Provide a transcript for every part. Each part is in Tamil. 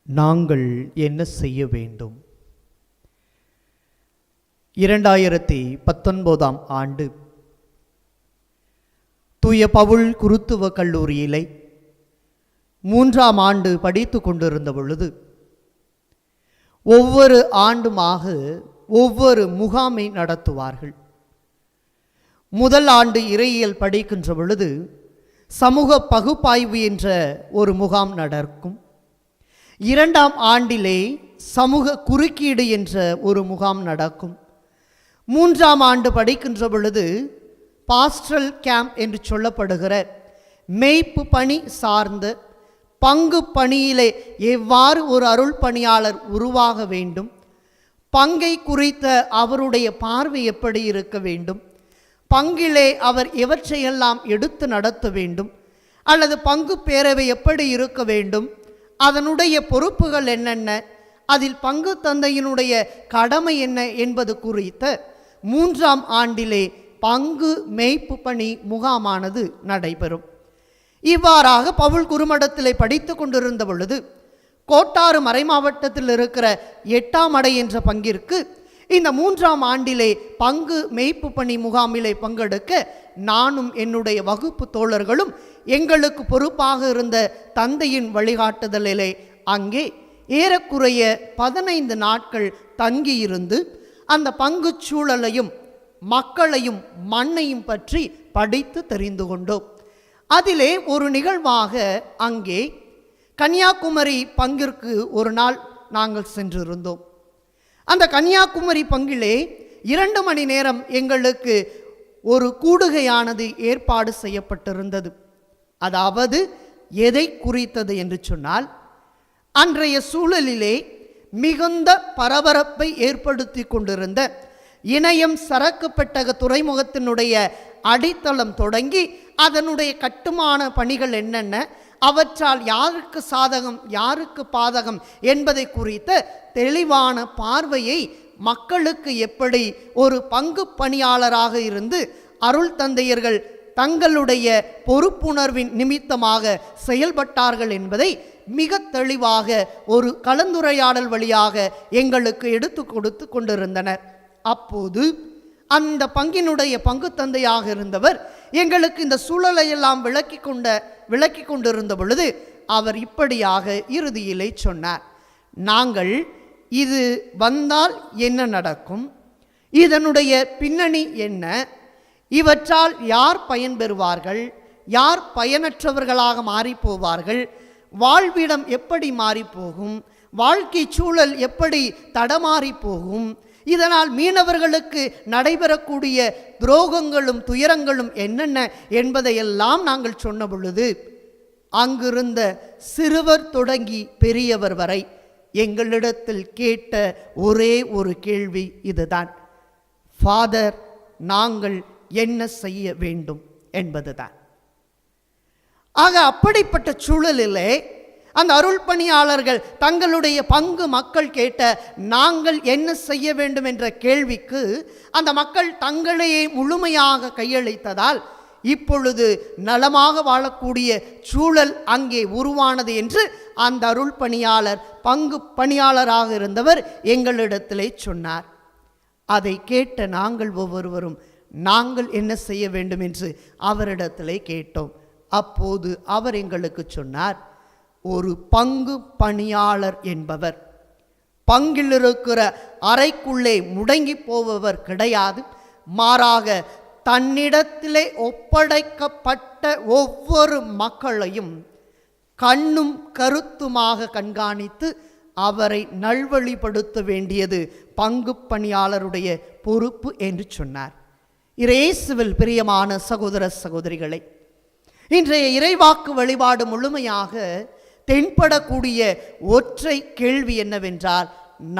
நாங்கள் என்ன செய்ய வேண்டும்? 2019 ஆண்டு தூய பவுல் குருத்துவ கல்லூரியிலே 3ஆம் ஆண்டு படித்து கொண்டிருந்த பொழுது ஒவ்வொரு ஆண்டுமாக ஒவ்வொரு முகாமை நடத்துவார்கள். முதல் ஆண்டு இறையியல் படிக்கின்ற பொழுது சமூக பகுப்பாய்வு என்ற ஒரு முகாம் நடக்கும். 2ஆம் ஆண்டிலே சமூக குறுக்கீடு என்ற ஒரு முகாம் நடக்கும். 3ஆம் ஆண்டு படிக்கின்ற பொழுது பாஸ்டரல் கேம்ப் என்று சொல்லப்படுகிற மேய்ப்பு பணி சார்ந்த பங்கு பணியிலே எவ்வாறு ஒரு அருள் பணியாளர் உருவாக வேண்டும், பங்கை குறித்த அவருடைய பார்வை எப்படி இருக்க வேண்டும், பங்கிலே அவர் எவற்றையெல்லாம் எடுத்து நடத்த வேண்டும், அல்லது பங்கு பேரவை எப்படி இருக்க வேண்டும், அதனுடைய பொறுப்புகள் என்னென்ன, அதில் பங்கு தந்தையினுடைய கடமை என்ன என்பது குறித்த 3ஆம் ஆண்டிலே பங்கு மேய்ப்பு பணி முகாமானது நடைபெறும். இவ்வாறாக பவுல் குருமடத்திலே படித்து கொண்டிருந்த பொழுது கோட்டாறு மறைமாவட்டத்தில் இருக்கிற 8ஆம் அடை என்ற பங்கிற்கு இந்த 3ஆம் ஆண்டிலே பங்கு மேய்ப்பு பணி முகாமிலே பங்கெடுக்க நானும் என்னுடைய வகுப்பு தோழர்களும் எங்களுக்கு பொறுப்பாக இருந்த தந்தையின் வழிகாட்டுதலிலே அங்கே ஏறக்குறைய 15 நாட்கள் தங்கியிருந்து அந்த பங்கு சூழலையும் மக்களையும் மண்ணையும் பற்றி படித்து தெரிந்து கொண்டோம். அதிலே ஒரு நிகழ்வாக அங்கே கன்னியாகுமரி பங்கிற்கு ஒரு நாள் நாங்கள் சென்றிருந்தோம். அந்த கன்னியாகுமரி பங்கிலே 2 மணி நேரம் எங்களுக்கு ஒரு கூடுகையானது ஏற்பாடு செய்யப்பட்டிருந்தது. அதாவது எதை குறித்தது என்று சொன்னால், அன்றைய சூழலிலே மிகுந்த பரபரப்பை ஏற்படுத்தி கொண்டிருந்த இணையம் சரக்கு பெட்டக துறைமுகத்தினுடைய அடித்தளம் தொடங்கி அதனுடைய கட்டுமான பணிகள் என்னென்ன, அவற்றால் யாருக்கு சாதகம் யாருக்கு பாதகம் என்பதை குறித்த தெளிவான பார்வையை மக்களுக்கு எப்படி ஒரு பங்கு பணியாளராக இருந்து அருள் தந்தையர்கள் தங்களுடைய பொறுப்புணர்வின் நிமித்தமாக செயல்பட்டார்கள் என்பதை மிக தெளிவாக ஒரு கலந்துரையாடல் வழியாக எங்களுக்கு எடுத்து கொடுத்து கொண்டிருந்தனர். அப்போது அந்த பங்கினுடைய பங்கு தந்தையாக இருந்தவர் எங்களுக்கு இந்த சூழலையெல்லாம் விளக்கி கொண்டிருந்த பொழுது அவர் இப்படியாக இறுதியிலே சொன்னார், நாங்கள் இது வந்தால் என்ன நடக்கும், இதனுடைய பின்னணி என்ன, இவற்றால் யார் பயன்பெறுவார்கள், யார் பயனற்றவர்களாக மாறிப்போவார்கள், வாழ்விடம் எப்படி மாறிப்போகும், வாழ்க்கை சூழல் எப்படி தடமாறி போகும், இதனால் மீனவர்களுக்கு நடைபெறக்கூடிய துரோகங்களும் துயரங்களும் என்னென்ன என்பதையெல்லாம் நாங்கள் சொன்ன பொழுது அங்கிருந்த சிறுவர் தொடங்கி பெரியவர் வரை எங்களிடத்தில் கேட்ட ஒரே ஒரு கேள்வி இதுதான், ஃபாதர், நாங்கள் என்ன செய்ய வேண்டும் என்பதுதான். ஆக அப்படிப்பட்ட சூழலிலே அந்த அருள் பணியாளர்கள் தங்களுடைய பங்கு மக்கள் கேட்ட நாங்கள் என்ன செய்ய வேண்டும் என்ற கேள்விக்கு அந்த மக்கள் தங்களையே முழுமையாக கையளித்ததால் இப்பொழுது நலமாக வாழக்கூடிய சூழல் அங்கே உருவானது என்று அந்த அருள் பணியாளர் பங்கு பணியாளராக இருந்தவர் எங்களிடத்திலே சொன்னார். அதை கேட்ட நாங்கள் ஒவ்வொருவரும் நாங்கள் என்ன செய்ய வேண்டும் என்று அவரிடத்திலே கேட்டோம். அப்போது அவர் எங்களுக்கு சொன்னார், ஒரு பங்கு பணியாளர் என்பவர் பங்கில் இருக்கிற அறைக்குள்ளே முடங்கி போபவர் கிடையாது. மாறாக தன்னிடத்திலே ஒப்படைக்கப்பட்ட ஒவ்வொரு மக்களையும் கண்ணும் கருத்துமாக கண்காணித்து அவரை நல்வழிப்படுத்த வேண்டியது பங்கு பணியாளருடைய பொறுப்பு என்று சொன்னார். இயேசுவில் பிரியமான சகோதர சகோதரிகளை, இன்றைய இறைவாக்கு வழிபாடு முழுமையாக தென்படக்கூடிய ஒற்றை கேள்வி என்னவென்றால்,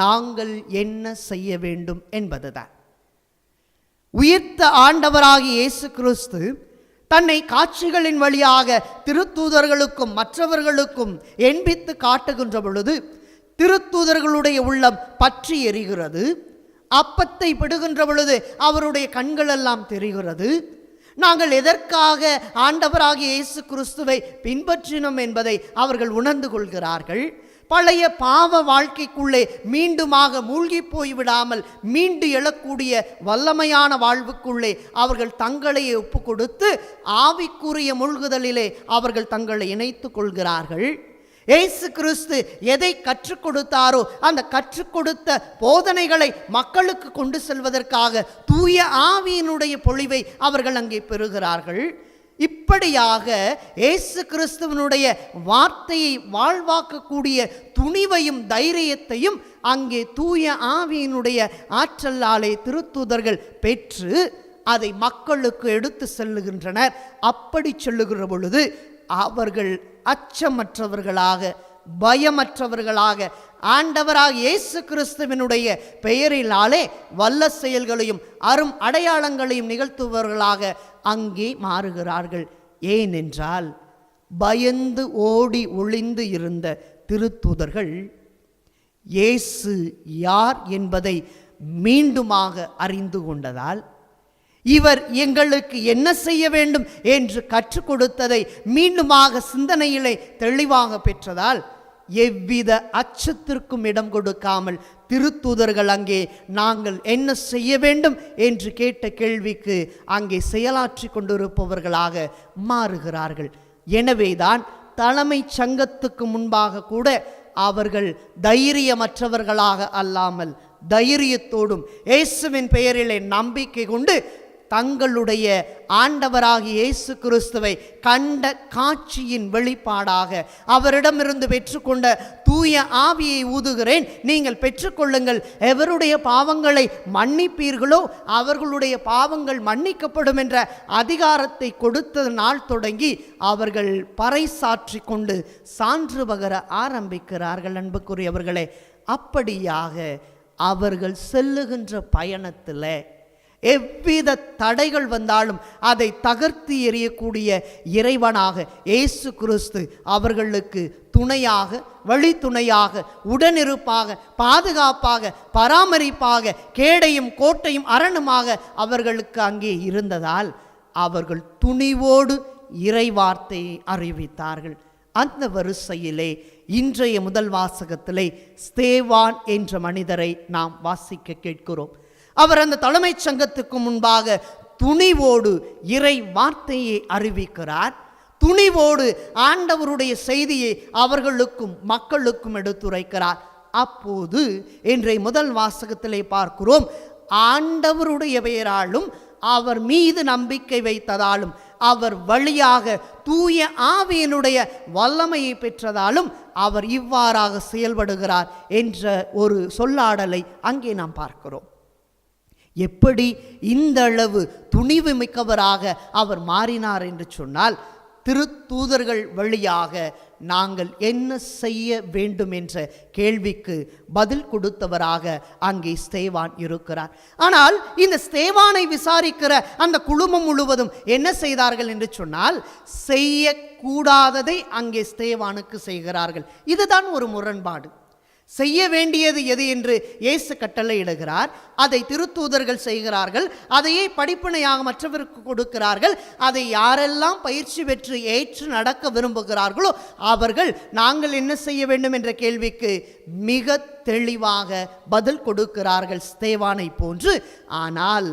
நாங்கள் என்ன செய்ய வேண்டும் என்பதுதான். உயிர்த்த ஆண்டவராகிய இயேசு கிறிஸ்து தன்னை காட்சிகளின் வழியாக திருத்தூதர்களுக்கும் மற்றவர்களுக்கும் எண்பித்து காட்டுகின்ற பொழுது திருத்தூதர்களுடைய உள்ளம் பற்றி எரிகிறது. அப்பத்தை பிடுகின்ற பொழுது அவருடைய கண்களெல்லாம் தெரிகிறது. நாங்கள் எதற்காக ஆண்டவராகிய இயேசு கிறிஸ்துவை பின்பற்றினோம் என்பதை அவர்கள் உணர்ந்து கொள்கிறார்கள். பழைய பாவ வாழ்க்கைக்குள்ளே மீண்டுமாக மூழ்கி போய்விடாமல் மீண்டு எழக்கூடிய வல்லமையான வாழ்வுக்குள்ளே அவர்கள் தங்களை ஒப்பு கொடுத்து ஆவிக்குரிய மூழ்குதலிலே அவர்கள் தங்களை இணைத்துக் கொள்கிறார்கள். இயேசு கிறிஸ்து எதை கற்றுக் கொடுத்தாரோ அந்த கற்றுக் கொடுத்த போதனைகளை மக்களுக்கு கொண்டு செல்வதற்காக தூய ஆவியினுடைய பொழிவை அவர்கள் அங்கே பெறுகிறார்கள். இப்படியாக இயேசு கிறிஸ்துவனுடைய வார்த்தையை வாழ்வாக்கக்கூடிய துணிவையும் தைரியத்தையும் அங்கே தூய ஆவியினுடைய ஆற்றலாலே திருத்தூதர்கள் பெற்று அதை மக்களுக்கு எடுத்து செல்லுகின்றனர். அப்படி சொல்லுகிற பொழுது அவர்கள் அச்சமற்றவர்களாக, பயமற்றவர்களாக, ஆண்டவராக இயேசு கிறிஸ்துவினுடைய பெயரினாலே வல்ல செயல்களையும் அரும் அடையாளங்களையும் நிகழ்த்துபவர்களாக அங்கே மாறுகிறார்கள். ஏனென்றால் பயந்து ஓடி ஒளிந்து இருந்த திருத்தூதர்கள் இயேசு யார் என்பதை மீண்டுமாக அறிந்து கொண்டதால், இவர் எங்களுக்கு என்ன செய்ய வேண்டும் என்று கற்றுக் கொடுத்ததை மீண்டுமாக சிந்தனையிலே தெளிவாக பெற்றதால் எவ்வித அச்சத்திற்கும் இடம் கொடுக்காமல் திருத்தூதர்கள் அங்கே நாங்கள் என்ன செய்ய வேண்டும் என்று கேட்ட கேள்விக்கு அங்கே செயலாற்றி கொண்டிருப்பவர்களாக மாறுகிறார்கள். எனவேதான் தலைமை சங்கத்துக்கு முன்பாக கூட அவர்கள் தைரியமற்றவர்களாக அல்லாமல் தைரியத்தோடும் இயேசுவின் பெயரிலே நம்பிக்கை கொண்டு தங்களுடைய ஆண்டவராகிய இயேசு கிறிஸ்துவை கண்ட காட்சியின் வெளிப்பாடாக அவரிடமிருந்து பெற்றுக்கொண்ட தூய ஆவியை ஊதுகிறேன், நீங்கள் பெற்றுக்கொள்ளுங்கள், எவருடைய பாவங்களை மன்னிப்பீர்களோ அவர்களுடைய பாவங்கள் மன்னிக்கப்படும் என்ற அதிகாரத்தை கொடுத்த நாள் தொடங்கி அவர்கள் பறைசாற்றி கொண்டு சான்று பகர ஆரம்பிக்கிறார்கள். அன்புக்குரியவர்களே, அப்படியாக அவர்கள் செல்லுகின்ற பயணத்தில் எவ்வித தடைகள் வந்தாலும் அதை தகர்த்து எறியக்கூடிய இறைவனாக இயேசு கிறிஸ்து அவர்களுக்கு துணையாக, வழித்துணையாக, உடனிருப்பாக, பாதுகாப்பாக, பராமரிப்பாக, கேடையும் கோட்டையும் அரணுமாக அவர்களுக்கு அங்கே இருந்ததால் அவர்கள் துணிவோடு இறைவார்த்தையை அறிவித்தார்கள். அந்த வரிசையிலே இன்றைய முதல் வாசகத்திலே ஸ்தேவான் என்ற மனிதரை நாம் வாசிக்க கேட்கிறோம். அவர் அந்த தலைமை சங்கத்துக்கு முன்பாக துணிவோடு இறை வார்த்தையை அறிவிக்கிறார். துணிவோடு ஆண்டவருடைய செய்தியை அவர்களுக்கும் மக்களுக்கும் எடுத்துரைக்கிறார். அப்போது இன்றைய முதல் வாசகத்திலே பார்க்கிறோம், ஆண்டவருடைய பெயராலும் அவர் மீது நம்பிக்கை வைத்ததாலும் அவர் வழியாக தூய ஆவியினுடைய வல்லமையை பெற்றதாலும் அவர் இவ்வாறாக செயல்படுகிறார் என்ற ஒரு சொல்லாடலை அங்கே நாம் பார்க்கிறோம். எப்படி இந்த அளவு துணிவு மிக்கவராக அவர் மாறினார் என்று சொன்னால், திருத்தூதர்கள் வழியாக நாங்கள் என்ன செய்ய வேண்டும் என்ற கேள்விக்கு பதில் கொடுத்தவராக அங்கே ஸ்தேவான் இருக்கிறார். ஆனால் இந்த ஸ்தேவானை விசாரிக்கிற அந்த குழுமம் முழுவதும் என்ன செய்தார்கள் என்று சொன்னால், செய்யக்கூடாததை அங்கே ஸ்தேவானுக்கு செய்கிறார்கள். இதுதான் ஒரு முரண்பாடு. செய்ய வேண்டியது எது என்று இயேசு கட்டளையிடுகிறார், அதை திருத்தூதர்கள் செய்கிறார்கள். அதையே படிப்பினையாக மற்றவருக்கு கொடுக்கிறார்கள். அதை யாரெல்லாம் பயிற்சி பெற்று ஏற்று நடக்க விரும்புகிறார்களோ அவர்கள் நாங்கள் என்ன செய்ய வேண்டும் என்ற கேள்விக்கு மிக தெளிவாக பதில் கொடுக்கிறார்கள், ஸ்தேவானை போன்று. ஆனால்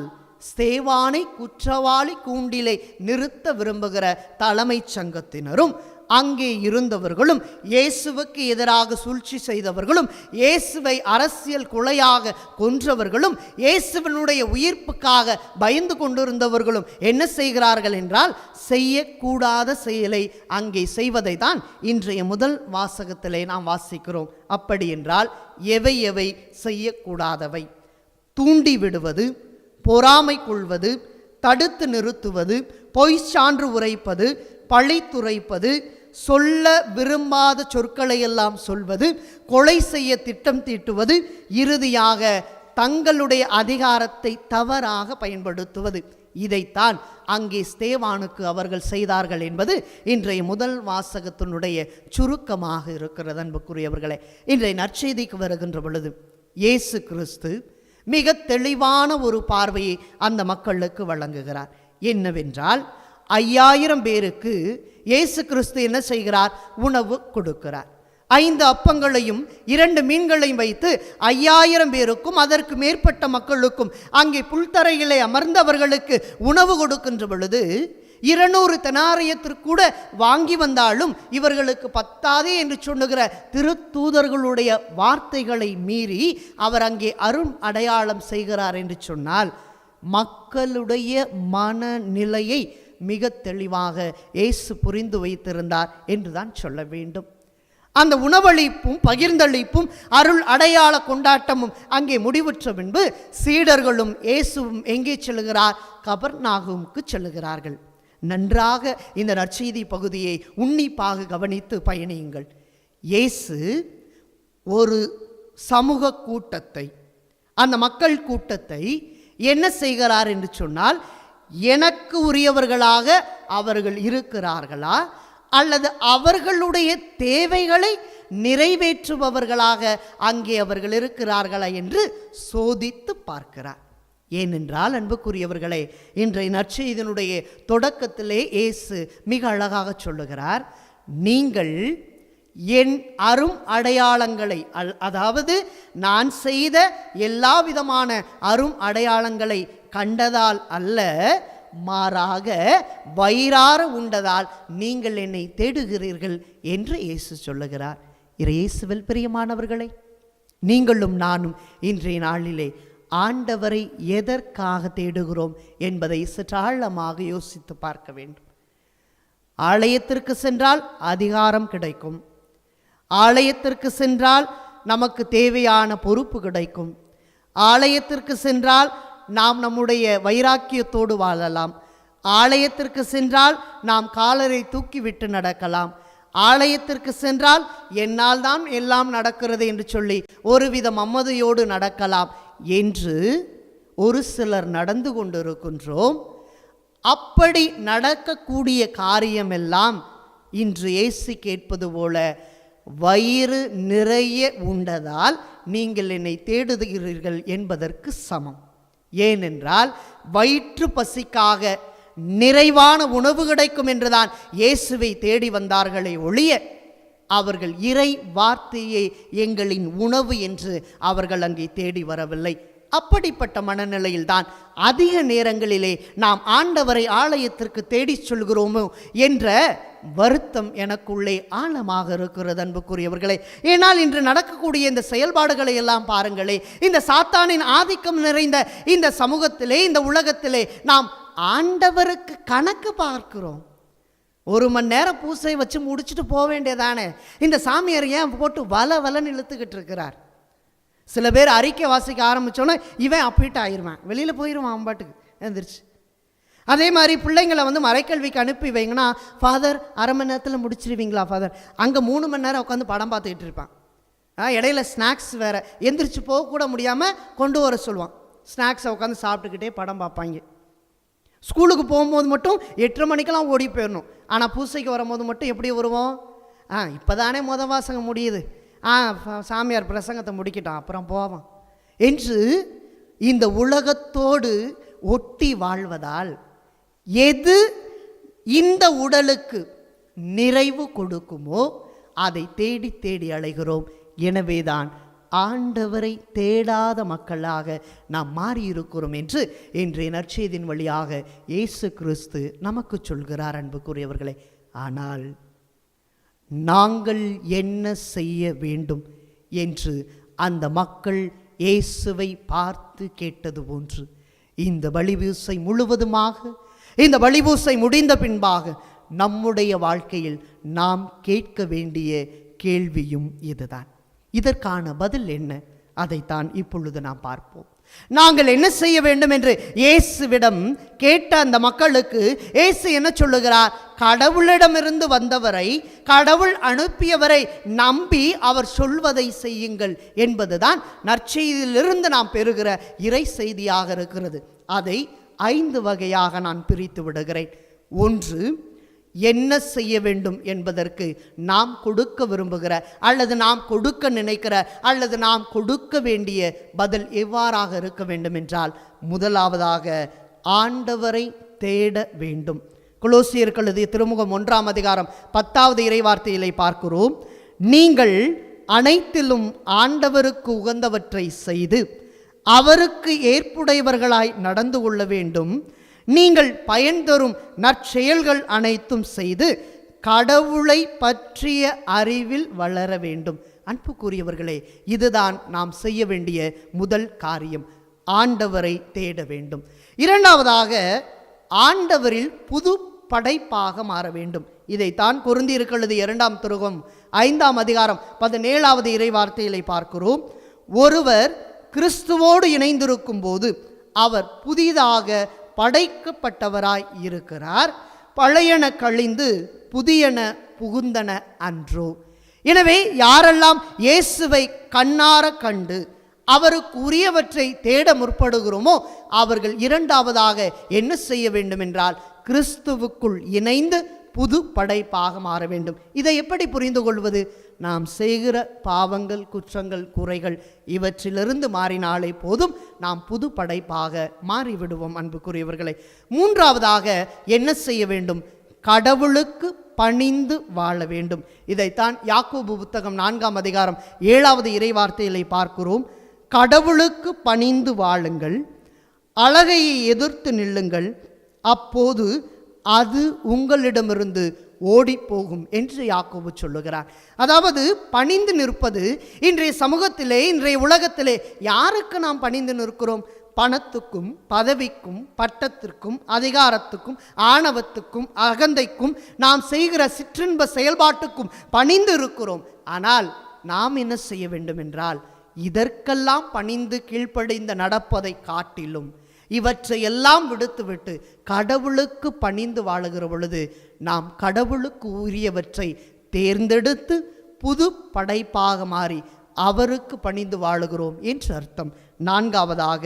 ஸ்தேவானை குற்றவாளி கூண்டிலை நிறுத்த விரும்புகிற தலைமை சங்கத்தினரும் அங்கே இருந்தவர்களும், இயேசுவுக்கு எதிராக சூழ்ச்சி செய்தவர்களும், இயேசுவை அரசியல் கொலையாக கொன்றவர்களும், இயேசுவினுடைய உயிர்ப்புக்காக பயந்து கொண்டிருந்தவர்களும் என்ன செய்கிறார்கள் என்றால், செய்யக்கூடாத செயலை அங்கே செய்வதை தான் இன்றைய முதல் வாசகத்திலே நாம் வாசிக்கிறோம். அப்படி என்றால் எவை எவை செய்யக்கூடாதவை? தூண்டி விடுவது, பொறாமை கொள்வது, தடுத்து நிறுத்துவது, பொய் சான்று உரைப்பது, பழித்துரைப்பது, சொல்ல விரும்பாத சொற்களை எல்லாம் சொல்வது, கொலை செய்ய திட்டம் தீட்டுவது, இறுதியாக தங்களுடைய அதிகாரத்தை தவறாக பயன்படுத்துவது. இதைத்தான் அங்கே ஸ்தேவானுக்கு அவர்கள் செய்தார்கள் என்பது இன்றைய முதல் வாசகத்தினுடைய சுருக்கமாக இருக்கிறது. அன்புக்குரியவர்களே, இன்றைய நற்செய்திக்கு வருகின்ற பொழுது இயேசு கிறிஸ்து மிக தெளிவான ஒரு பார்வையை அந்த மக்களுக்கு வழங்குகிறார். என்னவென்றால், 5000 பேருக்கு இயேசு கிறிஸ்து என்ன செய்கிறார்? உணவு கொடுக்கிறார். 5 அப்பங்களையும் 2 மீன்களையும் வைத்து 5000 பேருக்கும் அதற்கு மேற்பட்ட மக்களுக்கும் அங்கே புல்தரையிலே அமர்ந்தவர்களுக்கு உணவு கொடுக்கின்ற பொழுது 200 தெனாரியத்திற்கு கூட வாங்கி வந்தாலும் இவர்களுக்கு பத்தாதே என்று சொல்லுகிற திருத்தூதர்களுடைய வார்த்தைகளை மீறி அவர் அங்கே அரும் அடையாளம் செய்கிறார் என்று சொன்னால், மக்களுடைய மனநிலையை மிக தெளிவாக இயேசு புரிந்து வைத்திருந்தார் என்றுதான் சொல்ல வேண்டும். அந்த உணவளிப்பும் பகிர்ந்தளிப்பும் அருள் அடையாள கொண்டாட்டமும் அங்கே முடிவுற்ற பின்பு சீடர்களும் இயேசுவும் எங்கே செல்கிறார்? கபர்நாகுமுக்கு செல்லுகிறார்கள். நன்றாக இந்த நற்செய்தி பகுதியை உன்னிப்பாக கவனித்து பயணியுங்கள். இயேசு ஒரு சமூக கூட்டத்தை, அந்த மக்கள் கூட்டத்தை என்ன செய்கிறார் என்று சொன்னால், எனக்கு உரியவர்களாக அவர்கள் இருக்கிறார்களா அல்லது அவர்களுடைய தேவைகளை நிறைவேற்றுபவர்களாக அங்கே அவர்கள் இருக்கிறார்களா என்று சோதித்து பார்க்கிறார். ஏனென்றால் அன்புக்குரியவர்களே, இன்றைய நற்செய்தியினுடைய தொடக்கத்திலே இயேசு மிக அழகாக சொல்லுகிறார், நீங்கள் என் அரும் அடையாளங்களை, அதாவது நான் செய்த எல்லா விதமான அரும் அடையாளங்களை கண்டதால் அல்ல, மாறாக வயிறார உண்டதால் நீங்கள் என்னை தேடுகிறீர்கள் என்று இயேசு சொல்லுகிறார். இயேசுவில் பிரியமானவர்களே, நீங்களும் நானும் இன்றைய நாளிலே ஆண்டவரை எதற்காக தேடுகிறோம் என்பதை சற்று ஆழமாக யோசித்து பார்க்க வேண்டும். ஆலயத்திற்கு சென்றால் அதிகாரம் கிடைக்கும், ஆலயத்திற்கு சென்றால் நமக்கு தேவையான பொறுப்பு கிடைக்கும், ஆலயத்திற்கு சென்றால் நாம் நம்முடைய வைராக்கியத்தோடு வாழலாம், ஆலயத்திற்கு சென்றால் நாம் காலரை தூக்கிவிட்டு நடக்கலாம், ஆலயத்திற்கு சென்றால் என்னால் தான் எல்லாம் நடக்கிறது என்று சொல்லி ஒருவித மம்மதையோடு நடக்கலாம் என்று ஒரு சிலர் நடந்து கொண்டிருக்கின்றோம். அப்படி நடக்கக்கூடிய காரியமெல்லாம் இன்று இயேசு கேட்பது போல, வயிறு நிறைய உண்டதால் நீங்கள் என்னை தேடுகிறீர்கள் என்பதற்கு சமம். ஏனென்றால் வயிற்று பசிக்காக நிறைவான உணவு கிடைக்கும் என்றுதான் இயேசுவை தேடி வந்தார்களே ஒழிய, அவர்கள் இறை வார்த்தையை எங்களின் உணவு என்று அவர்கள் அங்கே தேடி வரவில்லை. அப்படிப்பட்ட மனநிலையில்தான் அதிக நேரங்களிலே நாம் ஆண்டவரை ஆலயத்திற்கு தேடி சொல்கிறோமோ என்ற வருத்தம் எனக்குள்ளே ஆழமாக இருக்கிறது அன்புக்குரியவர்களே. ஏனால் இன்று நடக்கக்கூடிய இந்த செயல்பாடுகளை எல்லாம் பாருங்களே, இந்த சாத்தானின் ஆதிக்கம் நிறைந்த இந்த சமூகத்திலே, இந்த உலகத்திலே நாம் ஆண்டவருக்கு கணக்கு பார்க்கிறோம். 1 மணி நேரம் பூசை வச்சு முடிச்சுட்டு போக வேண்டியதானே, இந்த சாமியார் ஏன் போட்டு வலன்னு இழுத்துக்கிட்டு இருக்கிறார்? சில பேர் அறிக்கை வாசிக்க ஆரம்பித்தோன்னே இவன் அப்பிட்டு ஆயிடுவான், வெளியில் போயிடுவான் அவன்பாட்டுக்கு எழுந்திரிச்சு. அதே மாதிரி பிள்ளைங்களை மறைக்கல்விக்கு அனுப்பி வைங்கன்னா, ஃபாதர் 1/2 மணி நேரத்தில் முடிச்சிருவீங்களா ஃபாதர்? அங்கே 3 மணி நேரம் உட்காந்து படம் பார்த்துக்கிட்டு இருப்பான். இடையில ஸ்நாக்ஸ் வேறு, எந்திரிச்சு போகக்கூட முடியாமல் கொண்டு வர சொல்லுவான். ஸ்நாக்ஸை உட்காந்து சாப்பிட்டுக்கிட்டே படம் பார்ப்பாங்க. ஸ்கூலுக்கு போகும்போது மட்டும் 8:30 மணிக்கெல்லாம் ஓடி போயிடணும். ஆனால் பூசைக்கு வரும்போது மட்டும் எப்படி வருவோம்? இப்போ தானே வாசகம் முடியுது, சாமியார் பிரசங்கத்தை முடிக்கிட்டான் அப்புறம் போவான் என்று இந்த உலகத்தோடு ஒட்டி வாழ்வதால் எது இந்த உடலுக்கு நிறைவு கொடுக்குமோ அதை தேடி தேடி அலைகிறோம். எனவேதான் ஆண்டவரை தேடாத மக்களாக நாம் மாறியிருக்கிறோம் என்று இன்றைய நற்செய்தியின் வழியாக இயேசு கிறிஸ்து நமக்கு சொல்கிறார் அன்புக்குரியவர்களே. ஆனால் நாங்கள் என்ன செய்ய வேண்டும் என்று அந்த மக்கள் இயேசுவை பார்த்து கேட்டது போன்று இந்த பலிபூசை முழுவதுமாக, இந்த பலிபூசை முடிந்த பின்பாக நம்முடைய வாழ்க்கையில் நாம் கேட்க வேண்டிய கேள்வியும் இதுதான். இதற்கான பதில் என்ன? அதைத்தான் இப்பொழுது நாம் பார்ப்போம். நாங்கள் என்ன செய்ய வேண்டும் என்று இயேசுவிடம் கேட்ட அந்த மக்களுக்கு இயேசு என்ன சொல்லுகிறார்? கடவுளிடமிருந்து வந்தவரை, கடவுள் அனுப்பியவரை நம்பி அவர் சொல்வதை செய்யுங்கள் என்பதுதான் நற்செய்தியிலிருந்து நாம் பெறுகிற இறை செய்தியாக இருக்கிறது. அதை 5 வகையாக நான் பிரித்து விடுகிறேன். 1, என்ன செய்ய வேண்டும் என்பதற்கு நாம் கொடுக்க விரும்புகிற அல்லது நாம் கொடுக்க நினைக்கிற அல்லது நாம் கொடுக்க வேண்டிய பதில் எவ்வாறாக இருக்க வேண்டும் என்றால், முதலாவதாக ஆண்டவரை தேட வேண்டும். கொலோசியர்கள் எழுதிய திருமுகம் 1ஆம் அதிகாரம் 10வது இறைவார்த்தையிலே பார்க்கிறோம். நீங்கள் அனைத்திலும் ஆண்டவருக்கு உகந்தவற்றை செய்து அவருக்கு ஏற்புடையவர்களாய் நடந்து கொள்ள வேண்டும். நீங்கள் பயன் தரும் நற்செயல்கள் அனைத்தும் செய்து கடவுளை பற்றிய அறிவில் வளர வேண்டும். அன்புக்குரியவர்களே, இதுதான் நாம் செய்ய வேண்டிய முதல் காரியம். ஆண்டவரை தேட வேண்டும். இரண்டாவதாக, ஆண்டவரில் புது படைப்பாக மாற வேண்டும். இதைத்தான் கொரிந்தியருக்கு 2 திருமுகம் 5 அதிகாரம் 17 இறைவார்த்தைகளை பார்க்கிறோம். ஒருவர் கிறிஸ்துவோடு இணைந்திருக்கும் போது அவர் புதிதாக படைக்கப்பட்டவராய் இருக்கிறார். பழையன கழிந்து புதியன புகுந்தன அன்றோ. எனவே யாரெல்லாம் இயேசுவை கண்ணார கண்டு அவருக்கு உரியவற்றை தேட முற்படுகிறோமோ அவர்கள் இரண்டாவதாக என்ன செய்ய வேண்டும் என்றால் கிறிஸ்துவுக்குள் இணைந்து புது படைப்பாக மாற வேண்டும். இதை எப்படி புரிந்து கொள்வது? நாம் செய்கிற பாவங்கள், குற்றங்கள், குறைகள் இவற்றிலிருந்து மாறினாலே போதும், நாம் புது படைப்பாக மாறிவிடுவோம். அன்புக்குரியவர்களை, மூன்றாவதாக என்ன செய்ய வேண்டும்? கடவுளுக்கு பணிந்து வாழ வேண்டும். இதைத்தான் யாக்கோபு புத்தகம் 4 அதிகாரம் 7 இறைவார்த்தைகளை பார்க்கிறோம். கடவுளுக்கு பணிந்து வாழுங்கள், அழகையை எதிர்த்து நில்லுங்கள், அப்போது அது உங்களிடமிருந்து ஓடி போகும் என்று யாக்கோபு சொல்லுகிறார். அதாவது பணிந்து நிற்பது இன்றைய சமூகத்திலே, இன்றைய உலகத்திலே யாருக்கு நாம் பணிந்து நிற்கிறோம்? பணத்துக்கும், பதவிக்கும், பட்டத்திற்கும், அதிகாரத்துக்கும், ஆணவத்துக்கும், அகந்தைக்கும், நாம் செய்கிற சிற்றின்ப செயல்பாட்டுக்கும் பணிந்து இருக்கிறோம். ஆனால் நாம் என்ன செய்ய வேண்டும் என்றால் இதற்கெல்லாம் பணிந்து கீழ்ப்படிந்து நடப்பதை காட்டிலும் இவற்றை எல்லாம் விடுத்துவிட்டு கடவுளுக்கு பணிந்து வாழுகிற பொழுது நாம் கடவுளுக்கு உரியவற்றை தேர்ந்தெடுத்து புது படைப்பாக மாறி அவருக்கு பணிந்து வாழுகிறோம் என்று அர்த்தம். நான்காவதாக,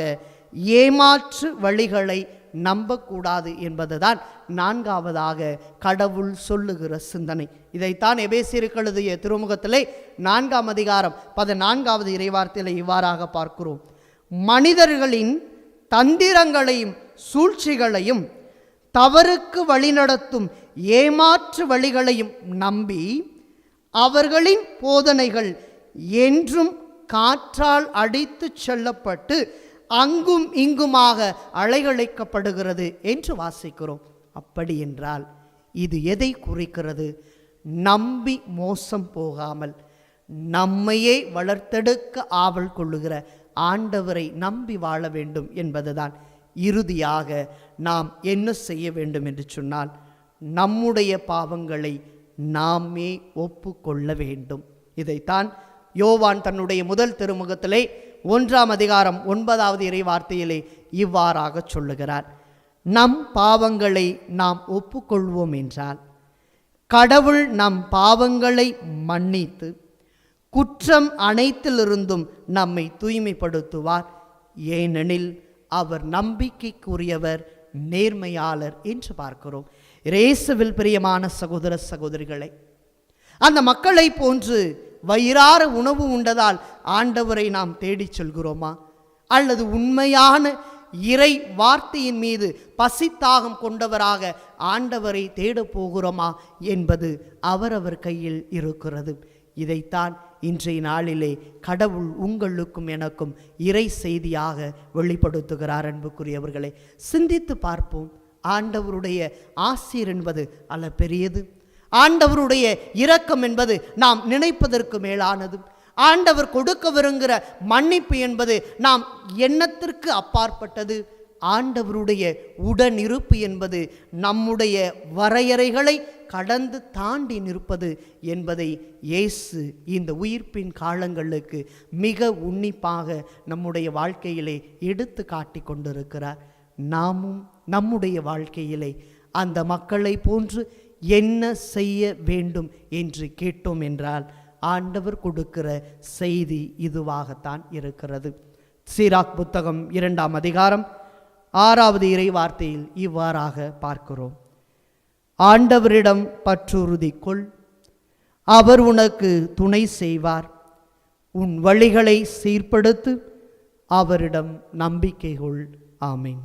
ஏமாற்று வழிகளை நம்பக்கூடாது என்பதுதான் நான்காவதாக கடவுள் சொல்லுகிற சிந்தனை. இதைத்தான் எபேசியருக்கு எழுதிய திருமுகத்திலே 4 அதிகாரம் 14 இறைவார்த்தையிலே இவ்வாறாக பார்க்கிறோம். மனிதர்களின் தந்திரங்களையும் சூழ்ச்சிகளையும் தவறுக்கு வழிநடத்தும் ஏமாற்று வழிகளையும் நம்பி அவர்களின் போதனைகள் என்றும் காற்றால் அடித்து செல்லப்பட்டு அங்கும் இங்குமாக அலைகழிக்கப்படுகிறது என்று வாசிக்கிறோம். அப்படி என்றால் இது எதை குறிக்கிறது? நம்பி மோசம் போகாமல் நம்மையே வளர்த்தெடுக்க ஆவல் கொள்ளுகிற ஆண்டவரை நம்பி வாழ வேண்டும் என்பதுதான். இறுதியாக நாம் என்ன செய்ய வேண்டும் என்று சொன்னால் நம்முடைய பாவங்களை நாமே ஒப்புக்கொள்ள வேண்டும். இதைத்தான் யோவான் தன்னுடைய முதல் திருமுகத்திலே 1 அதிகாரம் 9 இறைவார்த்தையிலே இவ்வாறாக சொல்லுகிறார். நம் பாவங்களை நாம் ஒப்புக்கொள்வோம் என்றால் கடவுள் நம் பாவங்களை மன்னித்து குற்றம் அனைத்திலிருந்தும் நம்மை தூய்மைப்படுத்துவார். ஏனெனில் அவர் நம்பிக்கைக்குரியவர், நேர்மையாளர் என்று பார்க்கிறோம். இயேசுவில் பிரியமான சகோதர சகோதரிகளை, அந்த மக்களை போன்று வயிறார உணவு உண்டதால் ஆண்டவரை நாம் தேடிச் சொல்கிறோமா? அல்லது உண்மையான இறை வார்த்தையின் மீது பசித்தாகம் கொண்டவராக ஆண்டவரை தேட போகிறோமா என்பது அவரவர் கையில் இருக்கிறது. இதைத்தான் இன்றைய நாளிலே கடவுள் உங்களுக்கும் எனக்கும் இறை செய்தியாக வெளிப்படுத்துகிறார். அன்புக்குரியவர்களை, சிந்தித்து பார்ப்போம். ஆண்டவருடைய ஆசீர் என்பது அல்ல பெரியது. ஆண்டவருடைய இரக்கம் என்பது நாம் நினைப்பதற்கு மேலானது. ஆண்டவர் கொடுக்க விரும்புகிற மன்னிப்பு என்பது நாம் எண்ணத்திற்கு அப்பாற்பட்டது. ஆண்டவருடைய உடனிருப்பு என்பது நம்முடைய வரையறைகளை கடந்து தாண்டி நிற்பது என்பதை இயேசு இந்த உயிர்ப்பின் காலங்களுக்கு மிக உன்னிப்பாக நம்முடைய வாழ்க்கையிலே எடுத்து காட்டி கொண்டிருக்கிறார். நாமும் நம்முடைய வாழ்க்கையிலே அந்த மக்களை போன்று என்ன செய்ய வேண்டும் என்று கேட்டோம் என்றால் ஆண்டவர் கொடுக்கிற செய்தி இதுவாகத்தான் இருக்கிறது. சீராக் புத்தகம் 2 அதிகாரம் 6 இறை வார்த்தையில் இவ்வாறாக பார்க்கிறோம். ஆண்டவரிடம் பற்றுறுதி கொள், அவர் உனக்கு துணை செய்வார். உன் வழிகளை சீர்படுத்து, அவரிடம் நம்பிக்கை கொள். ஆமீன்.